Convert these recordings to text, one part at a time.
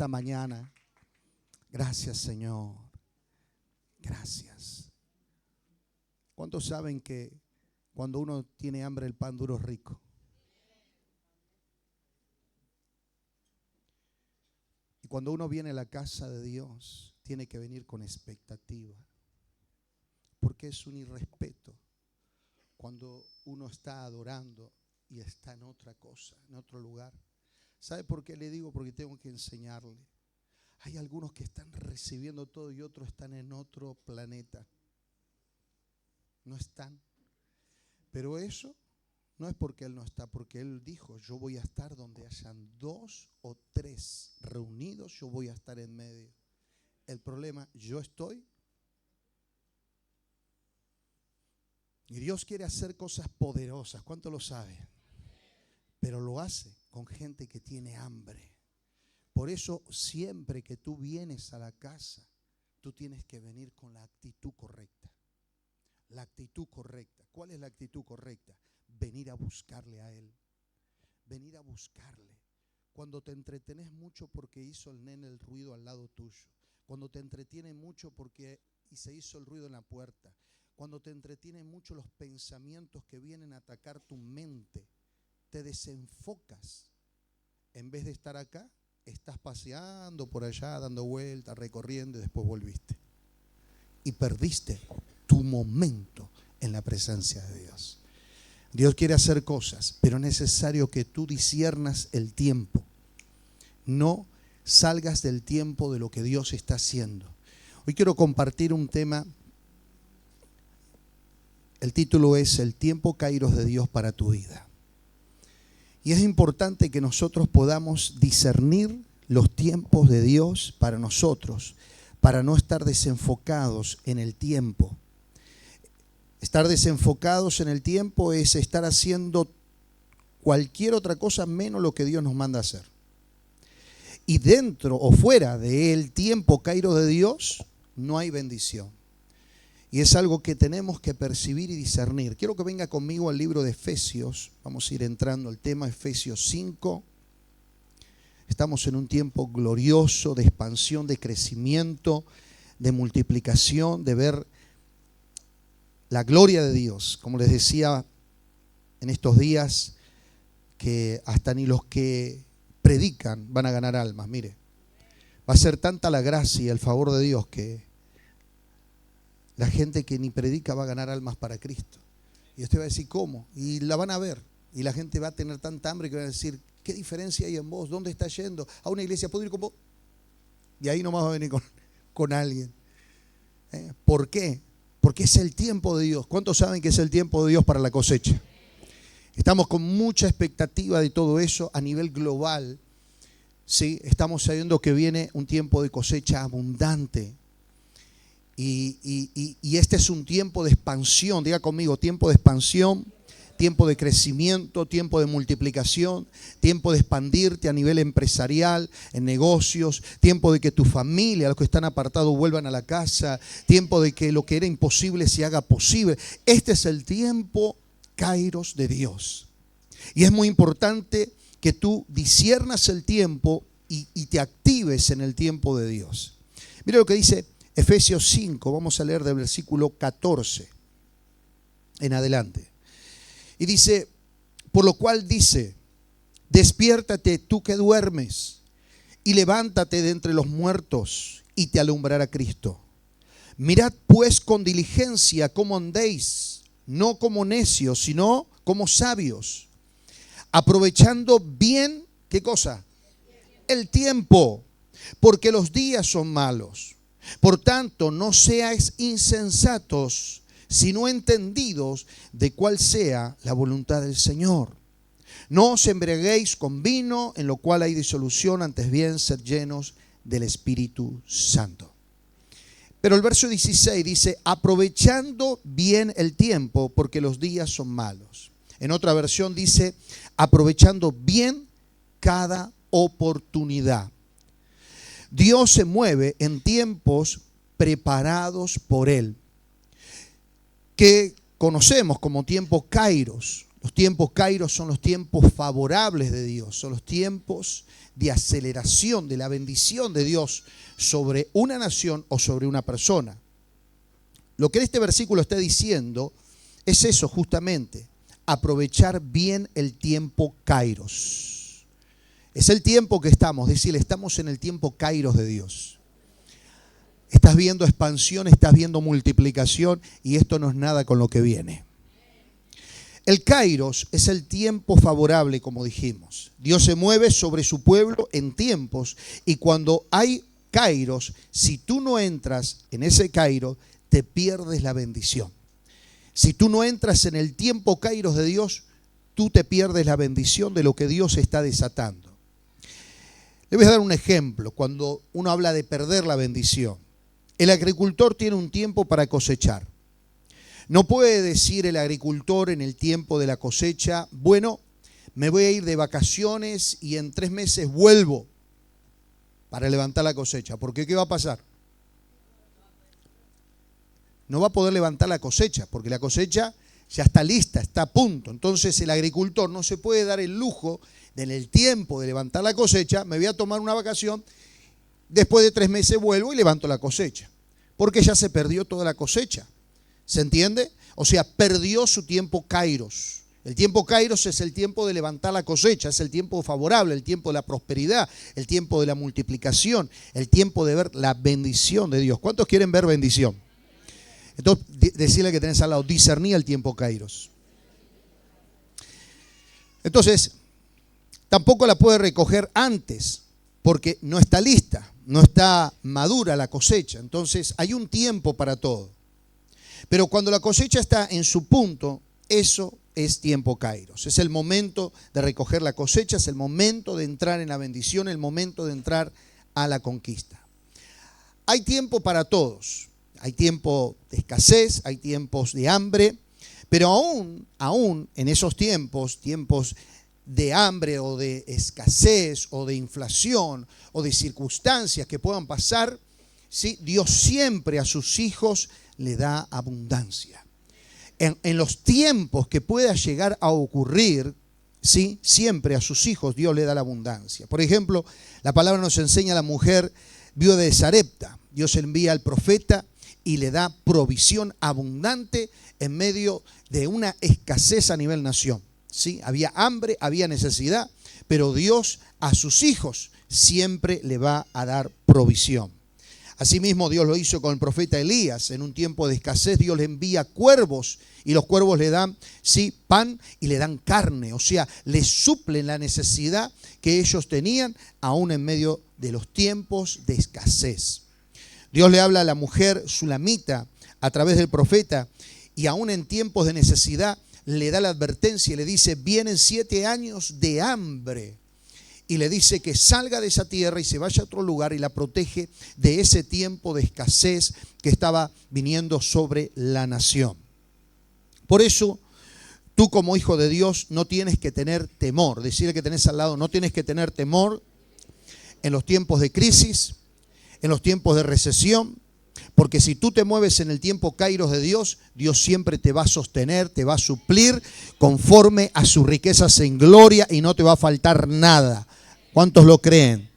esta mañana. Gracias, Señor. Gracias. ¿Cuántos saben que cuando uno tiene hambre el pan duro es rico? Y cuando uno viene a la casa de Dios, tiene que venir con expectativa. Porque es un irrespeto cuando uno está adorando y está en otra cosa, en otro lugar. ¿Sabe por qué le digo? Porque tengo que enseñarle. Hay algunos que están recibiendo todo y otros están en otro planeta. No están. Pero eso no es porque Él no está, porque Él dijo, yo voy a estar donde hayan 2 o 3 reunidos, yo voy a estar en medio. El problema, yo estoy. Y Dios quiere hacer cosas poderosas. ¿Cuánto lo sabe? Pero lo hace con gente que tiene hambre. Por eso siempre que tú vienes a la casa, tú tienes que venir con la actitud correcta. La actitud correcta. ¿Cuál es la actitud correcta? Venir a buscarle a Él. Venir a buscarle. Cuando te entretenés mucho porque hizo el nene el ruido al lado tuyo. Cuando te entretiene mucho porque se hizo el ruido en la puerta. Cuando te entretienen mucho los pensamientos que vienen a atacar tu mente, te desenfocas. En vez de estar acá, estás paseando por allá, dando vueltas, recorriendo y después volviste. Y perdiste tu momento en la presencia de Dios. Dios quiere hacer cosas, pero es necesario que tú disciernas el tiempo. No salgas del tiempo de lo que Dios está haciendo. Hoy quiero compartir un tema. El título es El tiempo kairos de Dios para tu vida. Y es importante que nosotros podamos discernir los tiempos de Dios para nosotros, para no estar desenfocados en el tiempo. Estar desenfocados en el tiempo es estar haciendo cualquier otra cosa menos lo que Dios nos manda hacer. Y dentro o fuera del tiempo kairos de Dios no hay bendición. Y es algo que tenemos que percibir y discernir. Quiero que venga conmigo al libro de Efesios. Vamos a ir entrando al tema Efesios 5. Estamos en un tiempo glorioso de expansión, de crecimiento, de multiplicación, de ver la gloria de Dios. Como les decía en estos días, que hasta ni los que predican van a ganar almas. Mire, va a ser tanta la gracia y el favor de Dios que la gente que ni predica va a ganar almas para Cristo. Y usted va a decir, ¿cómo? Y la van a ver. Y la gente va a tener tanta hambre que va a decir, ¿qué diferencia hay en vos? ¿Dónde está yendo? A una iglesia, ¿puedo ir con vos? Y ahí nomás va a venir con alguien. ¿Por qué? Porque es el tiempo de Dios. ¿Cuántos saben que es el tiempo de Dios para la cosecha? Estamos con mucha expectativa de todo eso a nivel global. ¿Sí? Estamos sabiendo que viene un tiempo de cosecha abundante. Y este es un tiempo de expansión. Diga conmigo, tiempo de expansión, tiempo de crecimiento, tiempo de multiplicación, tiempo de expandirte a nivel empresarial, en negocios, tiempo de que tu familia, los que están apartados, vuelvan a la casa, tiempo de que lo que era imposible se haga posible. Este es el tiempo kairos de Dios. Y es muy importante que tú disciernas el tiempo y te actives en el tiempo de Dios. Mira lo que dice Efesios 5, vamos a leer del versículo 14 en adelante. Y dice, por lo cual dice, despiértate tú que duermes y levántate de entre los muertos y te alumbrará Cristo. Mirad pues con diligencia cómo andéis, no como necios, sino como sabios, aprovechando bien, ¿qué cosa? El tiempo, porque los días son malos. Por tanto, no seáis insensatos, sino entendidos de cuál sea la voluntad del Señor. No os embriaguéis con vino, en lo cual hay disolución, antes bien sed llenos del Espíritu Santo. Pero el verso 16 dice, aprovechando bien el tiempo, porque los días son malos. En otra versión dice, aprovechando bien cada oportunidad. Dios se mueve en tiempos preparados por Él, que conocemos como tiempo kairos. Los tiempos Kairos son los tiempos favorables de Dios, son los tiempos de aceleración de la bendición de Dios sobre una nación o sobre una persona. Lo que este versículo está diciendo es eso justamente, aprovechar bien el tiempo Kairos. Es el tiempo que estamos, es decir, estamos en el tiempo Kairos de Dios. Estás viendo expansión, estás viendo multiplicación y esto no es nada con lo que viene. El Kairos es el tiempo favorable, como dijimos. Dios se mueve sobre su pueblo en tiempos y cuando hay Kairos, si tú no entras en ese Kairos, te pierdes la bendición. Si tú no entras en el tiempo Kairos de Dios, tú te pierdes la bendición de lo que Dios está desatando. Le voy a dar un ejemplo cuando uno habla de perder la bendición. El agricultor tiene un tiempo para cosechar. No puede decir el agricultor en el tiempo de la cosecha, bueno, me voy a ir de vacaciones y en 3 meses vuelvo para levantar la cosecha. Porque ¿qué va a pasar? No va a poder levantar la cosecha, porque la cosecha ya está lista, está a punto. Entonces el agricultor no se puede dar el lujo de en el tiempo de levantar la cosecha, me voy a tomar una vacación, después de 3 meses vuelvo y levanto la cosecha. Porque ya se perdió toda la cosecha. ¿Se entiende? O sea, perdió su tiempo Kairos. El tiempo Kairos es el tiempo de levantar la cosecha, es el tiempo favorable, el tiempo de la prosperidad, el tiempo de la multiplicación, el tiempo de ver la bendición de Dios. ¿Cuántos quieren ver bendición? Entonces, decirle que tenés al lado, discernir el tiempo Kairos. Entonces, tampoco la puede recoger antes, porque no está lista, no está madura la cosecha. Entonces, hay un tiempo para todo. Pero cuando la cosecha está en su punto, eso es tiempo Kairos. Es el momento de recoger la cosecha, es el momento de entrar en la bendición, el momento de entrar a la conquista. Hay tiempo para todos. Hay tiempo de escasez, hay tiempos de hambre, pero aún en esos tiempos de hambre o de escasez o de inflación o de circunstancias que puedan pasar, ¿sí? Dios siempre a sus hijos le da abundancia. En los tiempos que pueda llegar a ocurrir, ¿sí? Siempre a sus hijos Dios le da la abundancia. Por ejemplo, la palabra nos enseña a la mujer viuda de Sarepta. Dios envía al profeta y le da provisión abundante en medio de una escasez a nivel nación. ¿Sí? Había hambre, había necesidad, pero Dios a sus hijos siempre le va a dar provisión. Asimismo, Dios lo hizo con el profeta Elías. En un tiempo de escasez, Dios le envía cuervos y los cuervos le dan, sí, pan y le dan carne. O sea, le suplen la necesidad que ellos tenían aún en medio de los tiempos de escasez. Dios le habla a la mujer sulamita a través del profeta y aún en tiempos de necesidad le da la advertencia y le dice, vienen 7 años de hambre. Y le dice que salga de esa tierra y se vaya a otro lugar y la protege de ese tiempo de escasez que estaba viniendo sobre la nación. Por eso, tú como hijo de Dios no tienes que tener temor. Decirle que tenés al lado, no tienes que tener temor en los tiempos de crisis, en los tiempos de recesión, porque si tú te mueves en el tiempo Kairos de Dios, Dios siempre te va a sostener, te va a suplir conforme a sus riquezas en gloria y no te va a faltar nada. ¿Cuántos lo creen?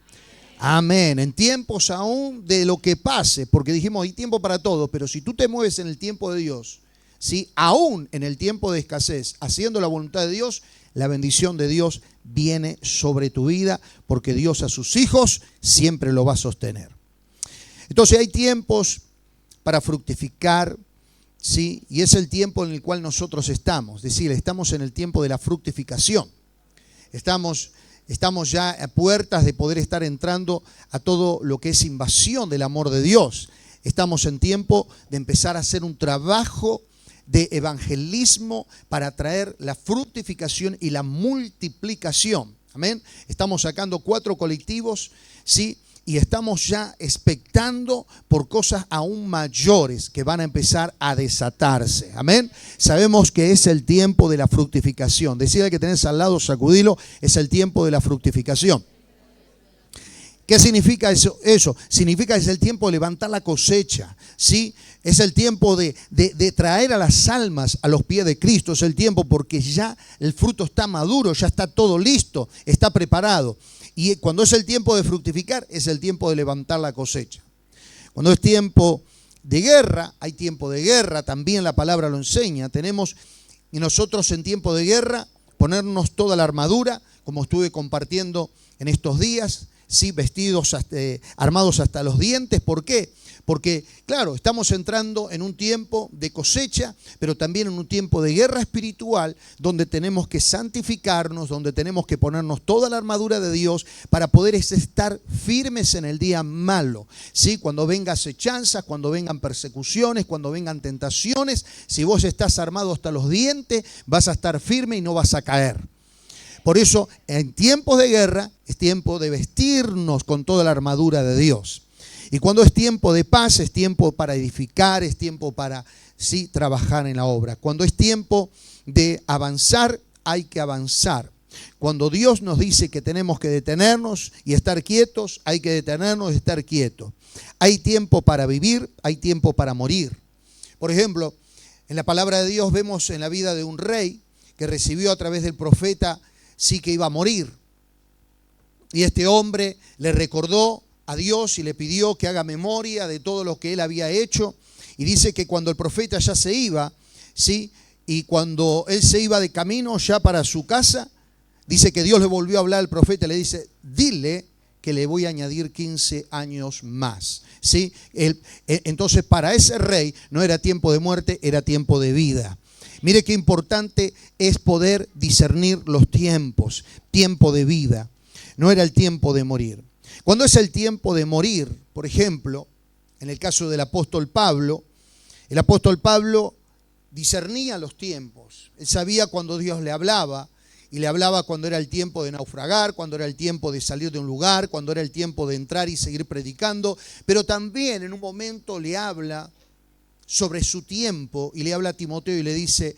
Amén. En tiempos aún de lo que pase, porque dijimos hay tiempo para todo, pero si tú te mueves en el tiempo de Dios, ¿sí? Aún en el tiempo de escasez, haciendo la voluntad de Dios, la bendición de Dios viene sobre tu vida, porque Dios a sus hijos siempre lo va a sostener. Entonces hay tiempos para fructificar, ¿sí? Y es el tiempo en el cual nosotros estamos. Es decir, estamos en el tiempo de la fructificación. Estamos ya a puertas de poder estar entrando a todo lo que es invasión del amor de Dios. Estamos en tiempo de empezar a hacer un trabajo de evangelismo para traer la fructificación y la multiplicación. Amén. Estamos sacando 4 colectivos, ¿sí? Y estamos ya expectando por cosas aún mayores que van a empezar a desatarse. Amén. Sabemos que es el tiempo de la fructificación. Decirle que tenés al lado, sacudilo, es el tiempo de la fructificación. ¿Qué significa eso? Eso significa que es el tiempo de levantar la cosecha, ¿sí? Es el tiempo de traer a las almas a los pies de Cristo. Es el tiempo porque ya el fruto está maduro, ya está todo listo, está preparado. Y cuando es el tiempo de fructificar, es el tiempo de levantar la cosecha. Cuando es tiempo de guerra, hay tiempo de guerra, también la palabra lo enseña. Tenemos, y nosotros en tiempo de guerra, ponernos toda la armadura, como estuve compartiendo en estos días, sí, vestidos, armados hasta los dientes. ¿Por qué? Porque, claro, estamos entrando en un tiempo de cosecha, pero también en un tiempo de guerra espiritual, donde tenemos que santificarnos, donde tenemos que ponernos toda la armadura de Dios para poder estar firmes en el día malo, ¿sí? Cuando vengan acechanzas, cuando vengan persecuciones, cuando vengan tentaciones, si vos estás armado hasta los dientes, vas a estar firme y no vas a caer. Por eso, en tiempos de guerra, es tiempo de vestirnos con toda la armadura de Dios. Y cuando es tiempo de paz, es tiempo para edificar, es tiempo para, sí, trabajar en la obra. Cuando es tiempo de avanzar, hay que avanzar. Cuando Dios nos dice que tenemos que detenernos y estar quietos, hay que detenernos y estar quietos. Hay tiempo para vivir, hay tiempo para morir. Por ejemplo, en la palabra de Dios vemos en la vida de un rey que recibió a través del profeta, sí, que iba a morir. Y este hombre le recordó a Dios y le pidió que haga memoria de todo lo que él había hecho. Y dice que cuando el profeta ya se iba, ¿sí? Y cuando él se iba de camino ya para su casa, dice que Dios le volvió a hablar al profeta y le dice, dile que le voy a añadir 15 años más, ¿sí? Entonces para ese rey no era tiempo de muerte, era tiempo de vida. Mire qué importante es poder discernir los tiempos, tiempo de vida. No era el tiempo de morir. Cuando es el tiempo de morir, por ejemplo, en el caso del apóstol Pablo, el apóstol Pablo discernía los tiempos. Él sabía cuando Dios le hablaba, y le hablaba cuando era el tiempo de naufragar, cuando era el tiempo de salir de un lugar, cuando era el tiempo de entrar y seguir predicando, pero también en un momento le habla sobre su tiempo y le habla a Timoteo y le dice,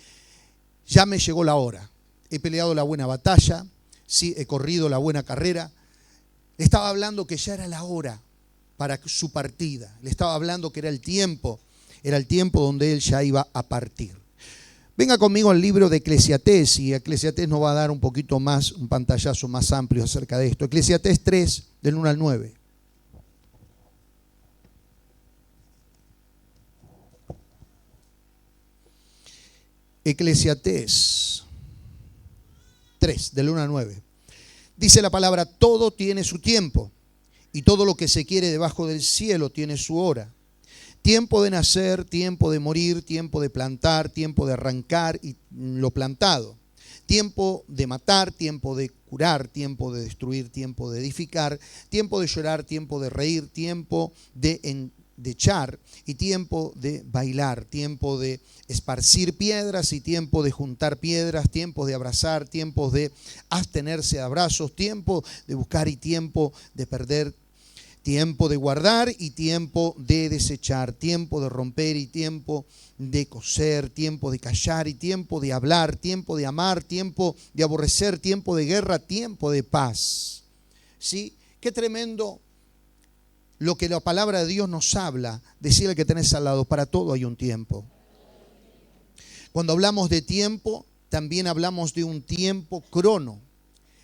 ya me llegó la hora, he peleado la buena batalla, sí, he corrido la buena carrera. Le estaba hablando que ya era la hora para su partida. Le estaba hablando que era el tiempo donde él ya iba a partir. Venga conmigo al libro de Eclesiastés, y Eclesiastés nos va a dar un poquito más, un pantallazo más amplio acerca de esto. Eclesiastés 3, del 1 al 9. Eclesiastés 3, del 1 al 9. Dice la palabra, todo tiene su tiempo, y todo lo que se quiere debajo del cielo tiene su hora. Tiempo de nacer, tiempo de morir, tiempo de plantar, tiempo de arrancar y lo plantado. Tiempo de matar, tiempo de curar, tiempo de destruir, tiempo de edificar, tiempo de llorar, tiempo de reír, tiempo de echar y tiempo de bailar, tiempo de esparcir piedras y tiempo de juntar piedras, tiempo de abrazar, tiempo de abstenerse de abrazos, tiempo de buscar y tiempo de perder, tiempo de guardar y tiempo de desechar, tiempo de romper y tiempo de coser, tiempo de callar y tiempo de hablar, tiempo de amar, tiempo de aborrecer, tiempo de guerra, tiempo de paz. ¿Sí? Qué tremendo lo que la palabra de Dios nos habla. Decirle que tenés al lado, para todo hay un tiempo. Cuando hablamos de tiempo, también hablamos de un tiempo crono.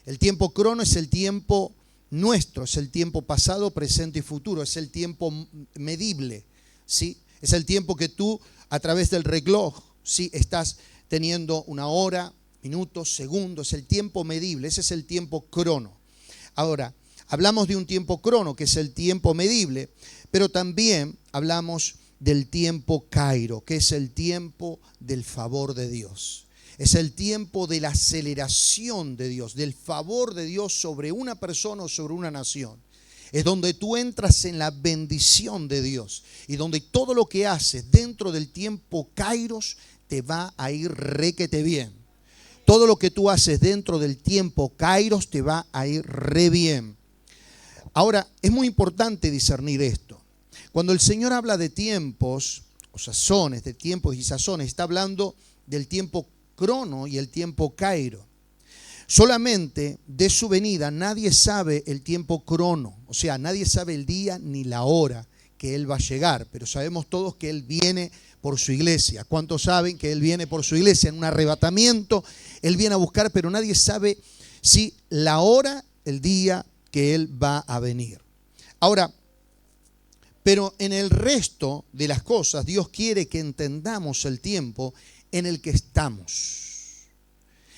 El tiempo crono es el tiempo nuestro, es el tiempo pasado, presente y futuro, es el tiempo medible, ¿sí? Es el tiempo que tú a través del reloj, ¿sí? Estás teniendo una hora, minutos, segundos, el tiempo medible, ese es el tiempo crono. Ahora, hablamos de un tiempo crono, que es el tiempo medible, pero también hablamos del tiempo kairo, que es el tiempo del favor de Dios. Es el tiempo de la aceleración de Dios, del favor de Dios sobre una persona o sobre una nación. Es donde tú entras en la bendición de Dios y donde todo lo que haces dentro del tiempo kairos te va a ir requete bien. Todo lo que tú haces dentro del tiempo kairos te va a ir re bien. Ahora, es muy importante discernir esto. Cuando el Señor habla de tiempos o sazones, de tiempos y sazones, está hablando del tiempo crono y el tiempo kairo. Solamente de su venida nadie sabe el tiempo crono, o sea, nadie sabe el día ni la hora que Él va a llegar, pero sabemos todos que Él viene por su iglesia. ¿Cuántos saben que Él viene por su iglesia? En un arrebatamiento, Él viene a buscar, pero nadie sabe si la hora, el día que Él va a venir. Ahora, pero en el resto de las cosas, Dios quiere que entendamos el tiempo en el que estamos.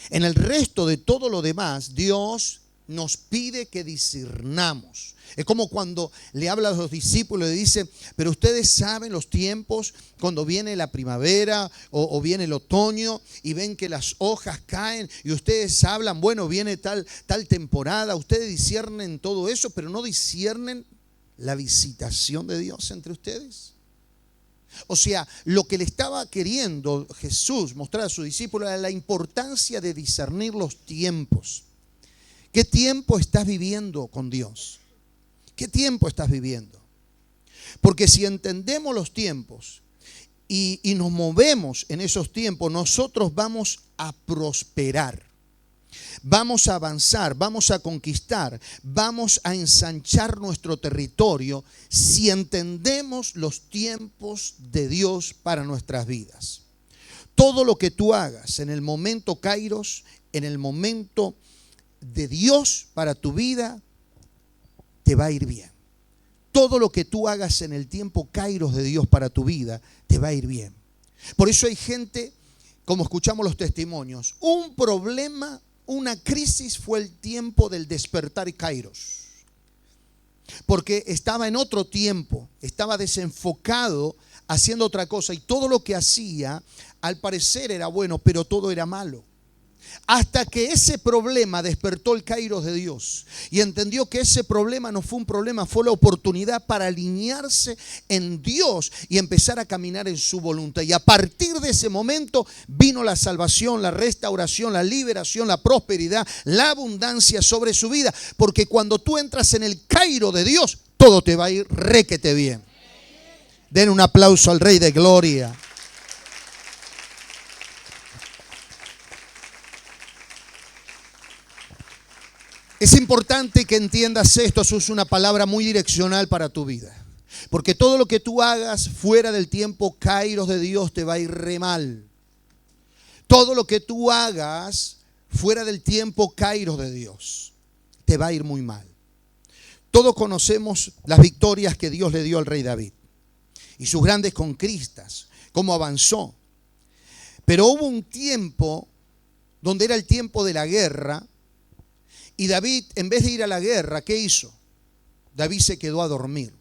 En el resto de todo lo demás, Dios nos pide que discernamos. Es como cuando le habla a los discípulos y le dice, pero ustedes saben los tiempos cuando viene la primavera o viene el otoño y ven que las hojas caen y ustedes hablan, bueno, viene tal temporada, ustedes disciernen todo eso, pero no disciernen la visitación de Dios entre ustedes. O sea, lo que le estaba queriendo Jesús mostrar a sus discípulos era la importancia de discernir los tiempos. ¿Qué tiempo estás viviendo con Dios? ¿Qué tiempo estás viviendo? Porque si entendemos los tiempos y nos movemos en esos tiempos, nosotros vamos a prosperar. Vamos a avanzar, vamos a conquistar, vamos a ensanchar nuestro territorio si entendemos los tiempos de Dios para nuestras vidas. Todo lo que tú hagas en el momento Kairos, en el momento de Dios para tu vida, te va a ir bien. Todo lo que tú hagas en el tiempo Kairos de Dios para tu vida, te va a ir bien. Por eso hay gente, como escuchamos los testimonios, un problema, una crisis fue el tiempo del despertar Kairos. Porque estaba en otro tiempo, estaba desenfocado haciendo otra cosa y todo lo que hacía al parecer era bueno, pero todo era malo. Hasta que ese problema despertó el Kairos de Dios y entendió que ese problema no fue un problema, fue la oportunidad para alinearse en Dios y empezar a caminar en su voluntad. Y a partir de ese momento vino la salvación, la restauración, la liberación, la prosperidad, la abundancia sobre su vida. Porque cuando tú entras en el Kairos de Dios, todo te va a ir requete bien. Den un aplauso al Rey de Gloria. Es importante que entiendas esto, eso es una palabra muy direccional para tu vida. Porque todo lo que tú hagas fuera del tiempo Kairos de Dios te va a ir re mal. Todo lo que tú hagas fuera del tiempo Kairos de Dios te va a ir muy mal. Todos conocemos las victorias que Dios le dio al rey David y sus grandes conquistas, cómo avanzó. Pero hubo un tiempo donde era el tiempo de la guerra. Y David, en vez de ir a la guerra, ¿qué hizo? David se quedó a dormir.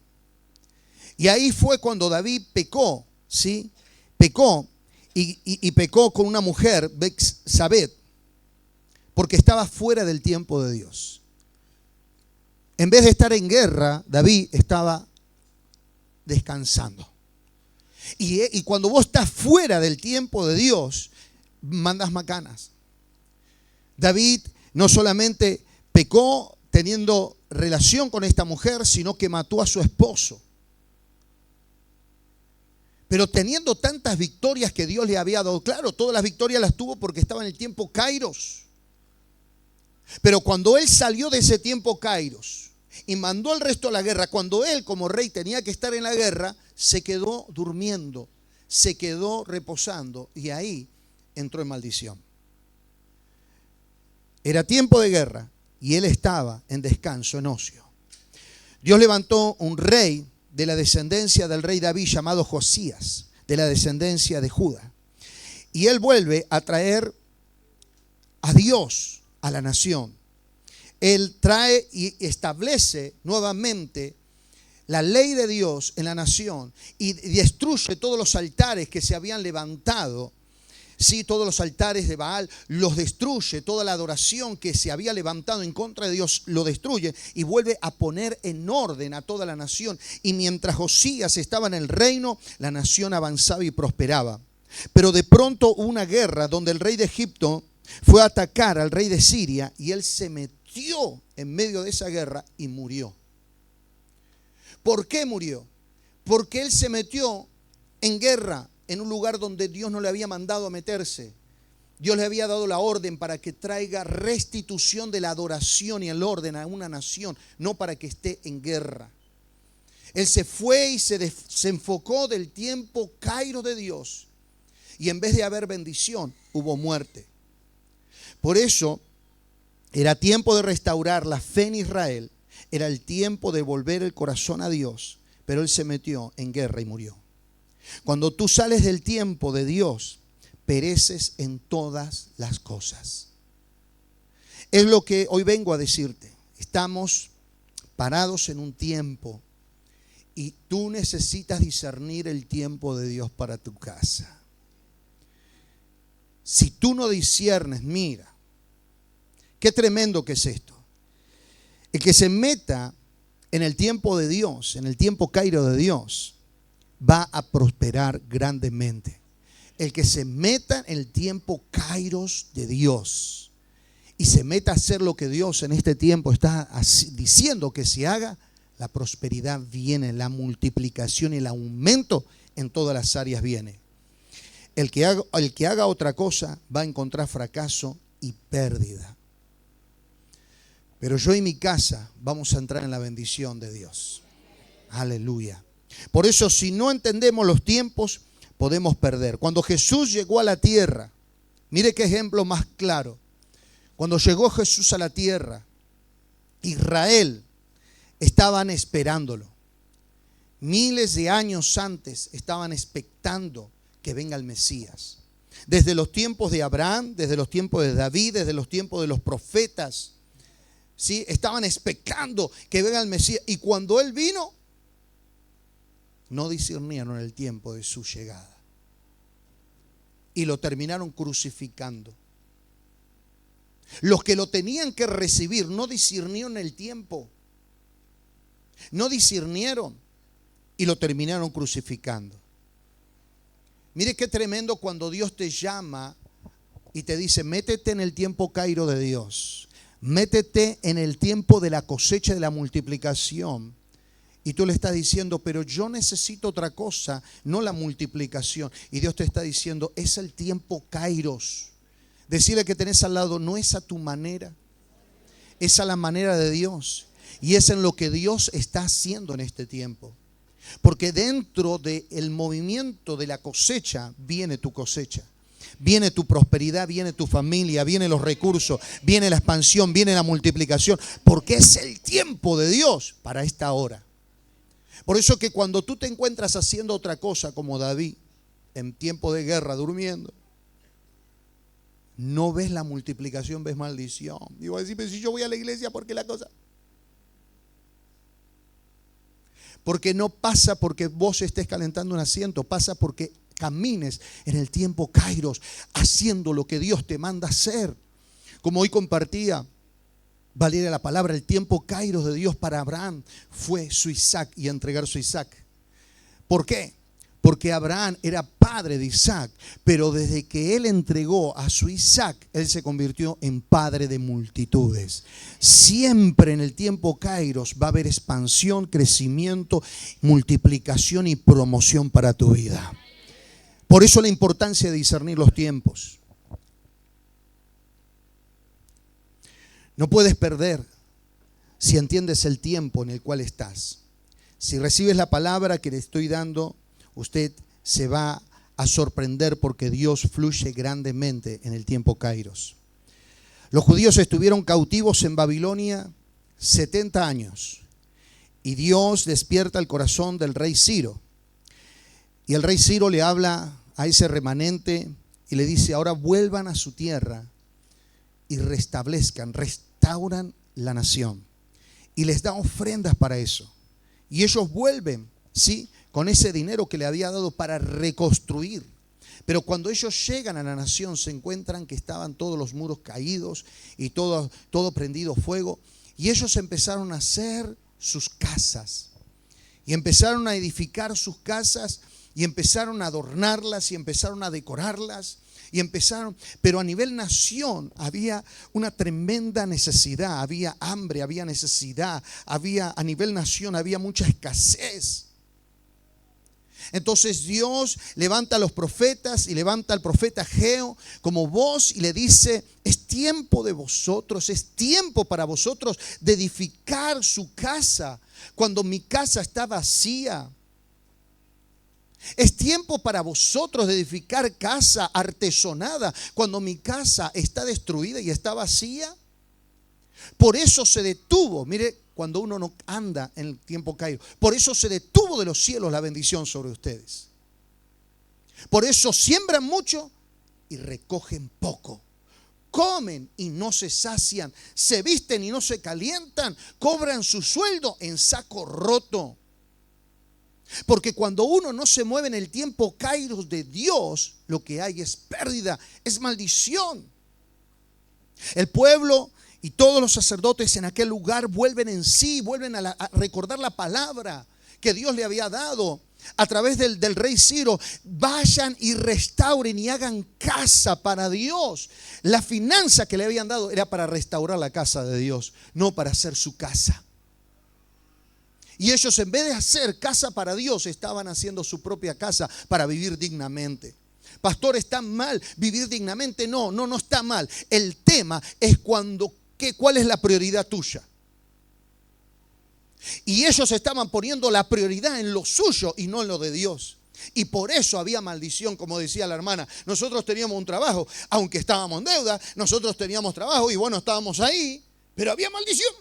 Y ahí fue cuando David pecó, ¿sí? Pecó y pecó con una mujer, Betsabé, porque estaba fuera del tiempo de Dios. En vez de estar en guerra, David estaba descansando. Y cuando vos estás fuera del tiempo de Dios, mandas macanas. David no solamente pecó teniendo relación con esta mujer, sino que mató a su esposo. Pero teniendo tantas victorias que Dios le había dado, claro, todas las victorias las tuvo porque estaba en el tiempo Kairos. Pero cuando él salió de ese tiempo Kairos y mandó al resto a la guerra, cuando él como rey tenía que estar en la guerra, se quedó durmiendo, se quedó reposando y ahí entró en maldición. Era tiempo de guerra y él estaba en descanso, en ocio. Dios levantó un rey de la descendencia del rey David llamado Josías, de la descendencia de Judá. Y él vuelve a traer a Dios a la nación. Él trae y establece nuevamente la ley de Dios en la nación y destruye todos los altares que se habían levantado. Sí, todos los altares de Baal los destruye, toda la adoración que se había levantado en contra de Dios lo destruye y vuelve a poner en orden a toda la nación. Y mientras Josías estaba en el reino, la nación avanzaba y prosperaba. Pero de pronto hubo una guerra donde el rey de Egipto fue a atacar al rey de Siria y él se metió en medio de esa guerra y murió. ¿Por qué murió? Porque él se metió en guerra en un lugar donde Dios no le había mandado a meterse. Dios le había dado la orden para que traiga restitución de la adoración y el orden a una nación, no para que esté en guerra. Él se fue y se enfocó del tiempo Kairos de Dios. Y en vez de haber bendición, hubo muerte. Por eso, era tiempo de restaurar la fe en Israel. Era el tiempo de volver el corazón a Dios. Pero él se metió en guerra y murió. Cuando tú sales del tiempo de Dios, pereces en todas las cosas. Es lo que hoy vengo a decirte. Estamos parados en un tiempo y tú necesitas discernir el tiempo de Dios para tu casa. Si tú no disciernes, mira, qué tremendo que es esto. El que se meta en el tiempo de Dios, en el tiempo Kairos de Dios, va a prosperar grandemente. El que se meta en el tiempo Kairos de Dios y se meta a hacer lo que Dios en este tiempo está diciendo que se haga, la prosperidad viene, la multiplicación y el aumento en todas las áreas viene. El que haga otra cosa va a encontrar fracaso y pérdida. Pero yo y mi casa vamos a entrar en la bendición de Dios. Aleluya. Por eso, si no entendemos los tiempos, podemos perder. Cuando Jesús llegó a la tierra, mire qué ejemplo más claro. Cuando llegó Jesús a la tierra, Israel estaban esperándolo. Miles de años antes estaban expectando que venga el Mesías. Desde los tiempos de Abraham, desde los tiempos de David, desde los tiempos de los profetas, ¿sí? Estaban expectando que venga el Mesías. Y cuando Él vino, no discernieron el tiempo de su llegada. Y lo terminaron crucificando. Los que lo tenían que recibir no discernieron el tiempo. No discernieron y lo terminaron crucificando. Mire qué tremendo cuando Dios te llama y te dice, métete en el tiempo Kairos de Dios. Métete en el tiempo de la cosecha, de la multiplicación. Y tú le estás diciendo, pero yo necesito otra cosa, no la multiplicación. Y Dios te está diciendo, es el tiempo Kairos. Decirle que tenés al lado, no es a tu manera, es a la manera de Dios. Y es en lo que Dios está haciendo en este tiempo. Porque dentro del movimiento de la cosecha viene tu cosecha. Viene tu prosperidad, viene tu familia, vienen los recursos, viene la expansión, viene la multiplicación. Porque es el tiempo de Dios para esta hora. Por eso que cuando tú te encuentras haciendo otra cosa como David, en tiempo de guerra, durmiendo, no ves la multiplicación, ves maldición. Y voy a decir, pero si yo voy a la iglesia, ¿por qué la cosa? Porque no pasa porque vos estés calentando un asiento, pasa porque camines en el tiempo Kairos, haciendo lo que Dios te manda hacer. Como hoy compartía Valeria la palabra, el tiempo Kairos de Dios para Abraham fue su Isaac y entregar su Isaac. ¿Por qué? Porque Abraham era padre de Isaac, pero desde que él entregó a su Isaac, él se convirtió en padre de multitudes. Siempre en el tiempo Kairos va a haber expansión, crecimiento, multiplicación y promoción para tu vida. Por eso la importancia de discernir los tiempos. No puedes perder si entiendes el tiempo en el cual estás. Si recibes la palabra que le estoy dando, usted se va a sorprender porque Dios fluye grandemente en el tiempo Kairos. Los judíos estuvieron cautivos en Babilonia 70 años y Dios despierta el corazón del rey Ciro. Y el rey Ciro le habla a ese remanente y le dice, ahora vuelvan a su tierra y restauran la nación. Y les da ofrendas para eso. Y ellos vuelven, ¿sí?, con ese dinero que le había dado para reconstruir. Pero cuando ellos llegan a la nación se encuentran que estaban todos los muros caídos y todo prendido fuego. Y ellos empezaron a hacer sus casas. Y empezaron a edificar sus casas y empezaron a adornarlas y empezaron a decorarlas. Pero a nivel nación había una tremenda necesidad, había hambre, había necesidad, a nivel nación había mucha escasez. Entonces Dios levanta a los profetas y levanta al profeta Ageo como voz y le dice: es tiempo de vosotros, es tiempo para vosotros de edificar su casa cuando mi casa está vacía. Es tiempo para vosotros de edificar casa artesonada cuando mi casa está destruida y está vacía. Por eso se detuvo, mire, cuando uno no anda en el tiempo caído, por eso se detuvo de los cielos la bendición sobre ustedes. Por eso siembran mucho y recogen poco. Comen y no se sacian, se visten y no se calientan, cobran su sueldo en saco roto. Porque cuando uno no se mueve en el tiempo kairos de Dios, lo que hay es pérdida, es maldición. El pueblo y todos los sacerdotes en aquel lugar vuelven en sí, vuelven a recordar la palabra que Dios le había dado a través del rey Ciro. Vayan y restauren y hagan casa para Dios. La finanza que le habían dado era para restaurar la casa de Dios, no para hacer su casa. Y ellos, en vez de hacer casa para Dios, estaban haciendo su propia casa para vivir dignamente. Pastor, ¿está mal vivir dignamente? No, no está mal. El tema es ¿cuál es la prioridad tuya? Y ellos estaban poniendo la prioridad en lo suyo y no en lo de Dios. Y por eso había maldición, como decía la hermana. Nosotros teníamos un trabajo, aunque estábamos en deuda, nosotros teníamos trabajo y bueno, estábamos ahí, pero había maldición.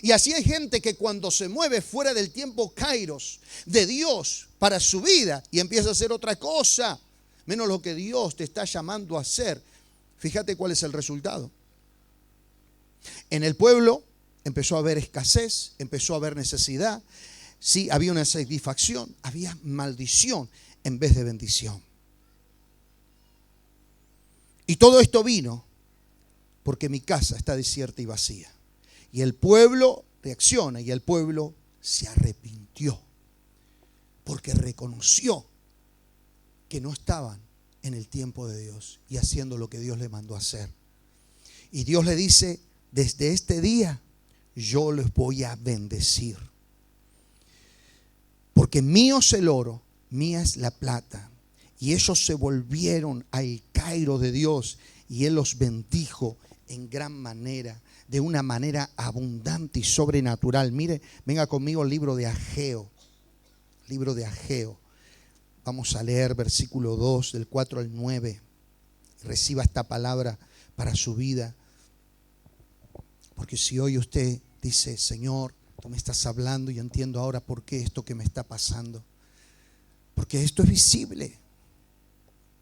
Y así hay gente que cuando se mueve fuera del tiempo kairos de Dios para su vida y empieza a hacer otra cosa, menos lo que Dios te está llamando a hacer, fíjate cuál es el resultado. En el pueblo empezó a haber escasez, empezó a haber necesidad, sí, había una satisfacción, había maldición en vez de bendición. Y todo esto vino porque mi casa está desierta y vacía. Y el pueblo reacciona y el pueblo se arrepintió porque reconoció que no estaban en el tiempo de Dios y haciendo lo que Dios le mandó a hacer. Y Dios le dice: desde este día yo les voy a bendecir. Porque mío es el oro, mía es la plata. Y ellos se volvieron al Cairo de Dios y Él los bendijo en gran manera, de una manera abundante y sobrenatural. Mire, venga conmigo al libro de Ageo. Libro de Ageo. Vamos a leer versículo 2, del 4 al 9. Reciba esta palabra para su vida. Porque si hoy usted dice: Señor, tú me estás hablando y entiendo ahora por qué esto que me está pasando. Porque esto es visible.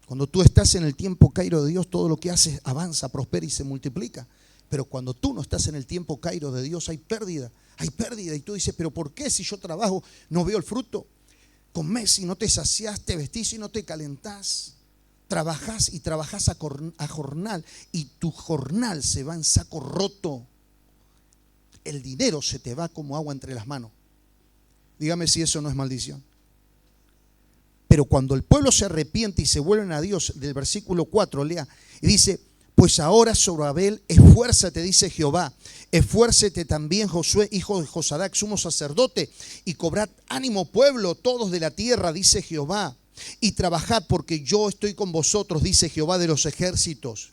Cuando tú estás en el tiempo cairo de Dios, todo lo que haces avanza, prospera y se multiplica. Pero cuando tú no estás en el tiempo cairo de Dios, hay pérdida. Hay pérdida. Y tú dices: ¿pero por qué si yo trabajo no veo el fruto? Comés y no te saciás, te vestís y no te calentás. Trabajás y trabajás a jornal y tu jornal se va en saco roto. El dinero se te va como agua entre las manos. Dígame si eso no es maldición. Pero cuando el pueblo se arrepiente y se vuelven a Dios, del versículo 4, lea, y dice: pues ahora, Zorobabel, esfuérzate, dice Jehová, esfuércete también Josué, hijo de Josadac, sumo sacerdote, y cobrad ánimo, pueblo, todos de la tierra, dice Jehová, y trabajad porque yo estoy con vosotros, dice Jehová de los ejércitos.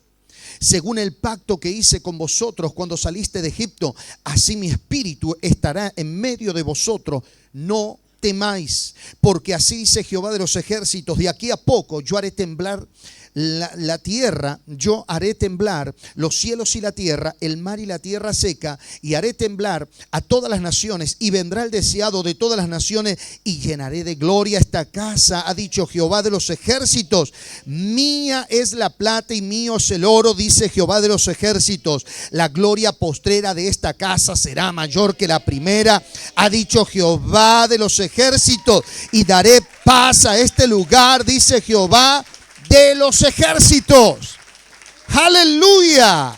Según el pacto que hice con vosotros cuando saliste de Egipto, así mi espíritu estará en medio de vosotros. No temáis, porque así dice Jehová de los ejércitos: de aquí a poco yo haré temblar la tierra, yo haré temblar los cielos y la tierra, el mar y la tierra seca, y haré temblar a todas las naciones, y vendrá el deseado de todas las naciones, y llenaré de gloria esta casa, ha dicho Jehová de los ejércitos. Mía es la plata y mío es el oro, dice Jehová de los ejércitos. La gloria postrera de esta casa será mayor que la primera, ha dicho Jehová de los ejércitos, y daré paz a este lugar, dice Jehová de los ejércitos. Aleluya.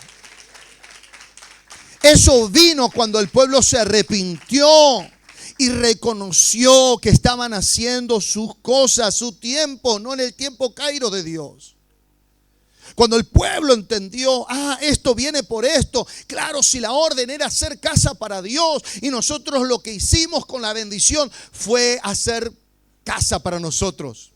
Eso vino cuando el pueblo se arrepintió y reconoció que estaban haciendo sus cosas, su tiempo, no en el tiempo cairo de Dios. Cuando el pueblo entendió, esto viene por esto. Claro, si la orden era hacer casa para Dios y nosotros lo que hicimos con la bendición fue hacer casa para nosotros.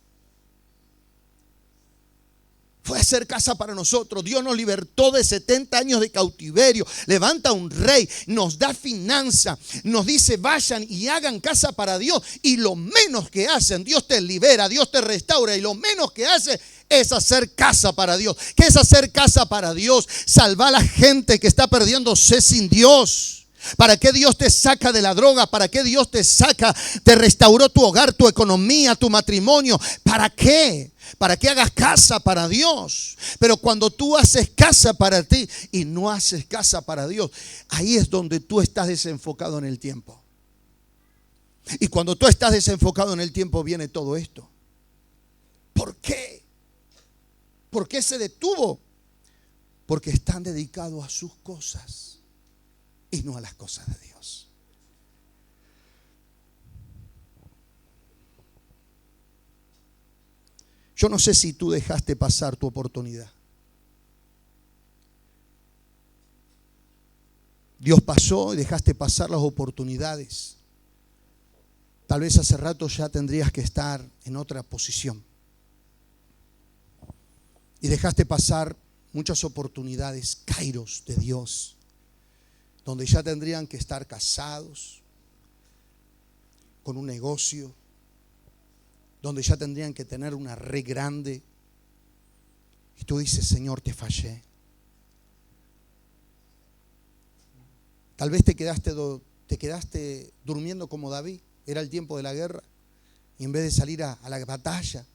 Fue hacer casa para nosotros. Dios nos libertó de 70 años de cautiverio. Levanta un rey, nos da finanza, nos dice vayan y hagan casa para Dios. Y lo menos que hacen, Dios te libera, Dios te restaura. Y lo menos que hace es hacer casa para Dios. ¿Qué es hacer casa para Dios? Salvar a la gente que está perdiéndose sin Dios. ¿Para qué Dios te saca de la droga? ¿Para qué Dios te saca, te restauró tu hogar, tu economía, tu matrimonio? ¿Para qué? Para que hagas casa para Dios. Pero cuando tú haces casa para ti y no haces casa para Dios, ahí es donde tú estás desenfocado en el tiempo. Y cuando tú estás desenfocado en el tiempo viene todo esto. ¿Por qué? ¿Por qué se detuvo? Porque están dedicados a sus cosas y no a las cosas de Dios. Yo no sé si tú dejaste pasar tu oportunidad. Dios pasó y dejaste pasar las oportunidades. Tal vez hace rato ya tendrías que estar en otra posición. Y dejaste pasar muchas oportunidades, kairos de Dios, donde ya tendrían que estar casados, con un negocio, donde ya tendrían que tener una red grande. Y tú dices, Señor, te fallé. Tal vez te quedaste durmiendo como David. Era el tiempo de la guerra. Y en vez de salir a la batalla,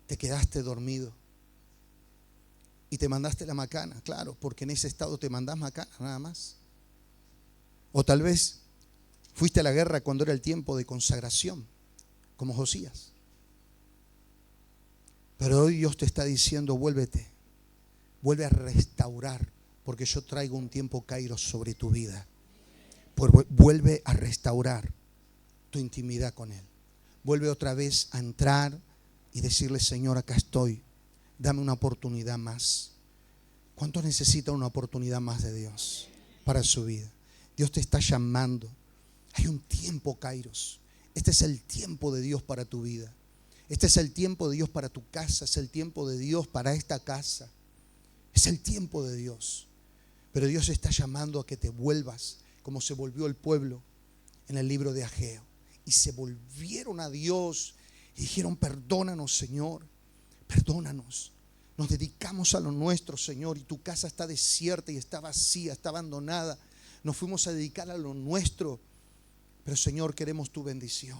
te quedaste dormido. Y te mandaste la macana, claro, porque en ese estado te mandás macana nada más. O tal vez fuiste a la guerra cuando era el tiempo de consagración, como Josías. Pero hoy Dios te está diciendo, vuélvete, vuelve a restaurar, porque yo traigo un tiempo kairos sobre tu vida. Vuelve a restaurar tu intimidad con Él. Vuelve otra vez a entrar y decirle, Señor, acá estoy, dame una oportunidad más. ¿Cuánto necesita una oportunidad más de Dios para su vida? Dios te está llamando. Hay un tiempo kairos. Este es el tiempo de Dios para tu vida. Este es el tiempo de Dios para tu casa. Es el tiempo de Dios para esta casa. Es el tiempo de Dios. Pero Dios está llamando a que te vuelvas como se volvió el pueblo en el libro de Ageo. Y se volvieron a Dios y dijeron, perdónanos, Señor, perdónanos. Nos dedicamos a lo nuestro, Señor, y tu casa está desierta y está vacía, está abandonada. Nos fuimos a dedicar a lo nuestro. Pero, Señor, queremos tu bendición.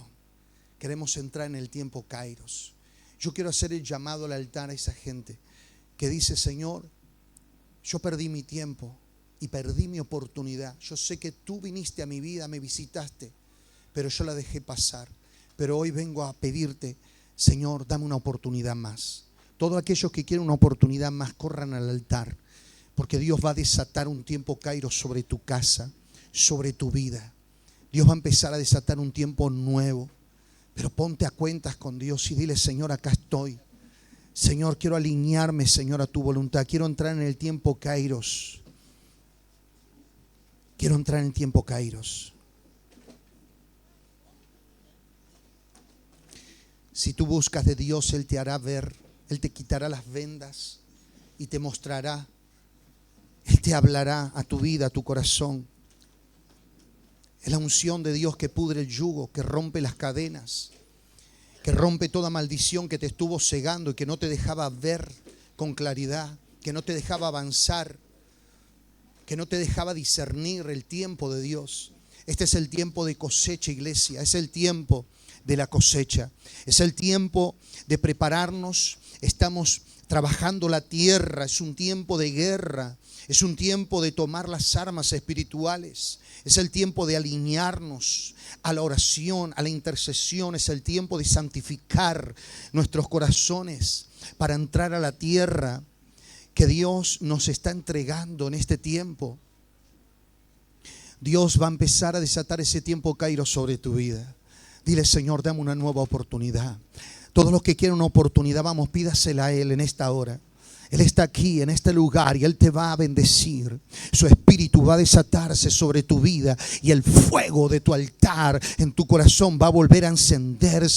Queremos entrar en el tiempo kairos. Yo quiero hacer el llamado al altar a esa gente que dice, Señor, yo perdí mi tiempo y perdí mi oportunidad. Yo sé que tú viniste a mi vida, me visitaste, pero yo la dejé pasar. Pero hoy vengo a pedirte, Señor, dame una oportunidad más. Todos aquellos que quieren una oportunidad más, corran al altar, porque Dios va a desatar un tiempo kairos sobre tu casa, sobre tu vida. Dios va a empezar a desatar un tiempo nuevo. Pero ponte a cuentas con Dios y dile, Señor, acá estoy. Señor, quiero alinearme, Señor, a tu voluntad. Quiero entrar en el tiempo kairos. Quiero entrar en el tiempo kairos. Si tú buscas de Dios, Él te hará ver. Él te quitará las vendas y te mostrará. Él te hablará a tu vida, a tu corazón. Es la unción de Dios que pudre el yugo, que rompe las cadenas, que rompe toda maldición que te estuvo cegando y que no te dejaba ver con claridad, que no te dejaba avanzar, que no te dejaba discernir el tiempo de Dios. Este es el tiempo de cosecha, iglesia. Es el tiempo de la cosecha. Es el tiempo de prepararnos. Estamos trabajando la tierra. Es un tiempo de guerra. Es un tiempo de tomar las armas espirituales. Es el tiempo de alinearnos a la oración, a la intercesión. Es el tiempo de santificar nuestros corazones para entrar a la tierra que Dios nos está entregando en este tiempo. Dios va a empezar a desatar ese tiempo kairos sobre tu vida. Dile, Señor, dame una nueva oportunidad. Todos los que quieren una oportunidad, vamos, pídasela a Él en esta hora. Él está aquí en este lugar y Él te va a bendecir. Su espíritu va a desatarse sobre tu vida y el fuego de tu altar en tu corazón va a volver a encenderse.